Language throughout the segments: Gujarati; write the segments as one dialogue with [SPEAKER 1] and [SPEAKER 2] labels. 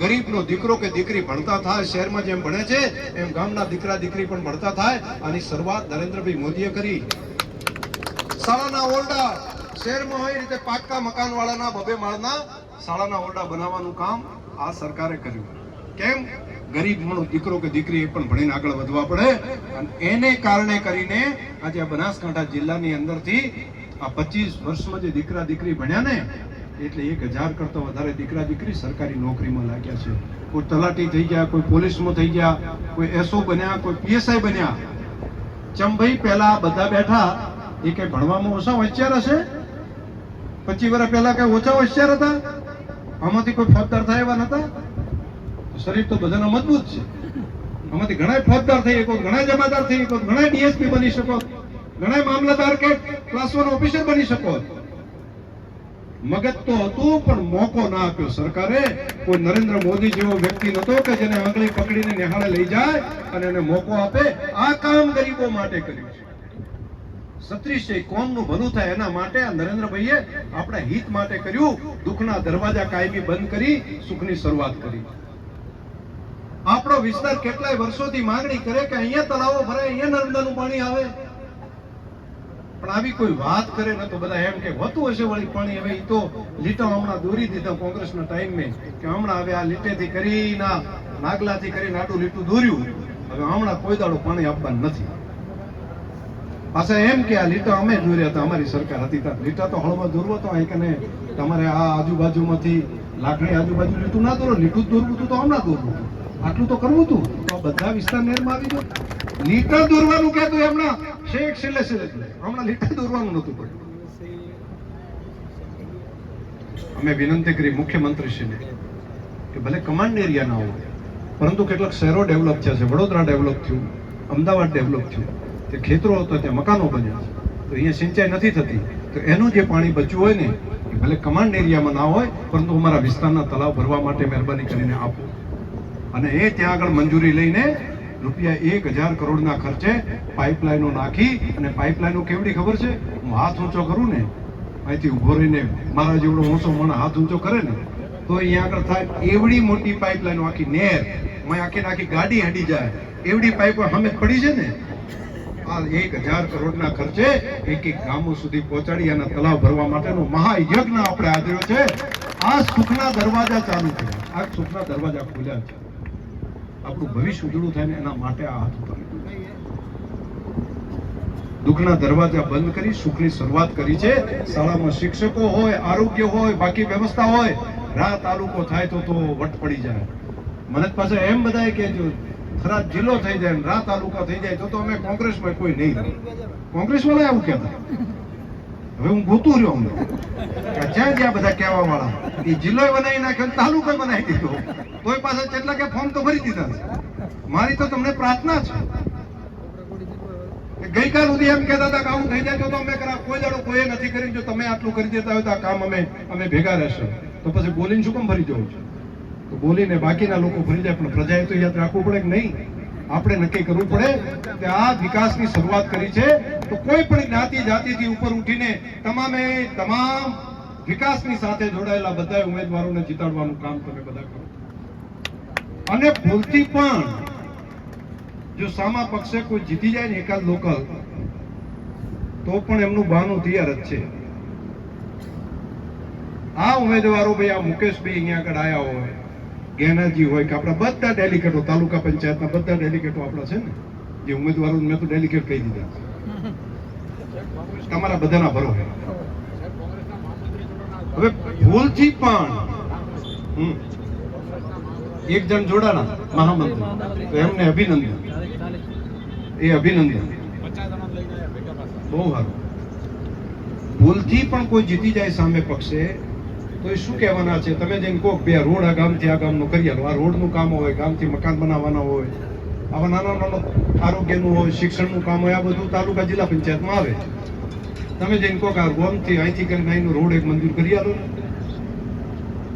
[SPEAKER 1] ગરીબનો દીકરો કે દીકરી ભણતા થાય, શહેરમાં જેમ ભણે છે એમ ગામના દીકરા દીકરી પણ ભણતા થાય. આની શરૂઆત નરેન્દ્રભાઈ મોદીએ કરી. શાળાના ઓરડા શહેરમાં હોય રીતે પાક્કા મકાન વાળાના 2 માળના શાળાના ઓરડા બનાવવાનું કામ આ સરકારે કર્યું. કેમ? ગરીબનો દીકરો કે દીકરી એ પણ ભણીને આગળ વધવા પડે. અને એને કારણે કરીને આજે આ બનાસકાંઠા જિલ્લાની અંદરથી આ 25 વર્ષમાં જે દીકરા દીકરી ભણ્યા ને એટલે 1000 કરતા વધારે દીકરા દીકરી સરકારી નોકરીમાં લાગ્યા છે. કોઈ તલાટી થઈ ગયા, કોઈ પોલીસમાં થઈ ગયા, કોઈ એસઓ બન્યા, કોઈ પીએસઆઈ બન્યા. ચમભાઈ પહેલા બધા બેઠા એ કઈ ભણવામાં ઓછા હોશિયાર હશે? 25 વર્ષ પહેલા કઈ ઓછા હોશિયાર હતા? આમાંથી કોઈ ફોજદાર થાય એવા નતા? શરીર તો બધાના મજબૂત છે. આમાંથી ઘણા ફોજદાર થઈ શકો, ઘણા જમાદાર થઈ શકો, ઘણા ડીએસપી બની શકો, ઘણા મામલતદાર કે ક્લાસ 1 ઓફિસર બની શકો. મગજ તો હતું પણ મોકો ના આપ્યો સરકારે. કોઈ નરેન્દ્ર મોદી જેવો વ્યક્તિ નતો કે જેને આંગળી પકડીને નિહાળે લઈ જાય અને એને મોકો આપે. આ કામ ગરીબો માટે કર્યું છે. 36 કોમનું ભલું થાય એના માટે આ નરેન્દ્રભાઈએ આપણા હિત માટે કર્યું. દુઃખના દરવાજા કાયમી બંધ કરી સુખની શરૂઆત કરી. આપણો વિસ્તાર કેટલાય વર્ષોથી માંગણી કરે કે અહીંયા તળાવો ભરાય, અહીંયા નર્મદાનું પાણી આવે, પણ આવી કોઈ વાત કરે ને તો બધા એમ કે હોતું હશે વળી પાણી. હવે તો લીટો હમણાં દોરી દીધો કોંગ્રેસના ટાઈમે કે હમણાં હવે આ લીટેથી કરી નાગલાથી કરીને આટલું લીટું દોર્યું, હવે હમણાં કોઈ દાડો પાણી આપવાનું નથી. પાછા એમ કે આ લીટા અમે દોર્યા હતા, અમારી સરકાર હતી ત્યાં. લીટા તો હળમાં દોરવો તો અહીં કને તમારે આ આજુબાજુમાંથી લાકડી આજુબાજુ લીટું ના દોરો, લીટું જ દોરવું હતું તો હમણાં દોરવું હતું. આટલું તો કરવું હતું તો બધા વિસ્તાર નેરમાં આવી ગયો. લીટા દોરવાનું કહેતું હમણાં છેક છેલ્લે હમણાં લીટા દોરવાનું નતું પડ્યું. અમે વિનંતી કરી મુખ્યમંત્રીશ્રીને કે ભલે કમાન્ડ એરિયા ના હોય પરંતુ કેટલાક શહેરો ડેવલપ થયા છે. વડોદરા ડેવલપ થયું, અમદાવાદ ડેવલપ થયું, તે ખેતરો હતા ત્યાં મકાનો બન્યા છે, તો અહીંયા સિંચાઈ નથી થતી, તો એનું જે પાણી બચ્યું હોય ને એ ભલે કમાન્ડ એરિયામાં ના હોય પરંતુ અમારા વિસ્તારના તળાવ ભરવા માટે મહેરબાની કરીને આપો. અને એ ત્યાં આગળ મંજૂરી લઈને રૂપિયા 1000 કરોડના ખર્ચે પાઇપલાઈનો નાખી. અને પાઇપલાઈનો કેવડી ખબર છે? હું હાથ ઊંચો કરું ને અહીંથી ઉભો રહીને મારા જેવડો ઊંચો મને હાથ ઊંચો કરે ને તો અહીંયા આગળ થાય એવડી મોટી પાઇપલાઈનો, આખી નેર આખી ગાડી હડી જાય એવડી પાઇપ સામે પડી છે ને. આ 1000 કરોડના ખર્ચે એક ગામો સુધી પહોંચાડી અને તળાવ ભરવા માટેનો મહાયજ્ઞ આપણે આદર્યો છે. આ સુખના દરવાજા ચાલુ થયા, આ સુખના દરવાજા ખોલ્યા છે. આપણું ભવિષ્ય ઉજળું થાય ને એના માટે આ હાથ ઉપર દુઃખના દરવાજા બંધ કરી સુખની શરૂઆત કરી છે. શાળામાં શિક્ષકો હોય, આરોગ્ય હોય, બાકી વ્યવસ્થા હોય. રા તાલુકો થાય તો વટ પડી જાય. મને પાસે એમ બધાય કે જો થરાદ જિલ્લો થઈ જાય, રા તાલુકા થઈ જાય તો અમે કોંગ્રેસમાં કોઈ નહીં. કોંગ્રેસ વાળા એવું કહેતા. હવે હું ગોતું રહ્યો અમને જ્યાં જ્યાં બધા કહેવા વાળા એ જિલ્લો બનાવી નાખ્યો, તાલુકો બનાવી દીધો, તોય પાછા કેટલા કે ફોર્મ તો ભરી દીધા છે. મારી તો તમને પ્રાર્થના છે કે ગઈકાલ સુધી એમ કહેતા હતા કે આવું થઈ જાય તો અમે કરા. કોઈ દાડો કોઈ નથી કર્યું. જો તમે આટલું કરી દેતા હોય તો આ કામ અમે ભેગા રહેશે. તો પછી બોલીને શું કામ ભરી જવું છે? તો બોલીને બાકીના લોકો ભરી જાય, પણ પ્રજાએ તો યાદ રાખવું પડે કે નહીં? આપણે નક્કી કરવું પડે કે આ વિકાસની શરૂઆત કરી છે તો કોઈ પણ જ્ઞાતિ જાતિથી ઉપર ઉઠીને તમામ વિકાસની સાથે જોડાયેલા બધા ઉમેદવારોને જીતાડવાનું કામ તમે બધા કરો. અને ભૂલથી પણ જો સામા પક્ષે કોઈ જીતી જાય ને એકાદ લોકલ તો પણ એમનું બહાનું તૈયાર જ છે. આ ઉમેદવારો ભાઈ આ મુકેશભાઈ અહીંયા આગળ આવ્યા હોય, ગેનાજી હોય કે આપણા બધા ડેલિકેટો તાલુકા પંચાયતના બધા ડેલિકેટો આપણા છે ને જે ઉમેદવારો મેં તો ડેલિકેટ કહી દીધા તમારા બધાના ભરો. હવે ભૂલથી પણ એક જણ જોડાણા મહામંત્રી તો એમને અભિનંદન. એ અભિનંદન બહુ સારું. ભૂલથી પણ કોઈ જીતી જાય સામે પક્ષે તો એ શું કહેવાના છે? તમે જેમ કહો બે રોડ આ ગામથી આ ગામનો કરી આલો, આ રોડનું કામ હોય, ગામથી મકાન બનાવવાના હોય, આવા નાના આરોગ્યનું હોય, શિક્ષણનું કામ હોય, આ બધું તાલુકા જિલ્લા પંચાયતમાં આવે. તમે જેમ કહો કે આ ગોમથી અહીંથી કરીને અહીંનો રોડ એક મંજૂર કરી આલો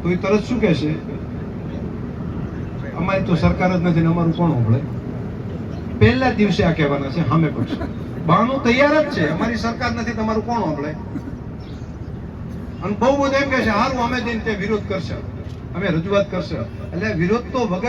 [SPEAKER 1] તો એ તરત શું કહેશે? અમારી તો સરકાર જ નથી ને અમારું કોણ સાંભળે? પહેલા દિવસે આ કહેવાના છે સામે પક્ષ. બહાનું તૈયાર જ છે, અમારી સરકાર નથી, તમારું કોણ સાંભળે? અને બહુ બધું એમ કહે છે હારું અમે જઈને તે વિરોધ કરશે. અમે રજૂઆત કરશે એટલે વિરોધ તો વગર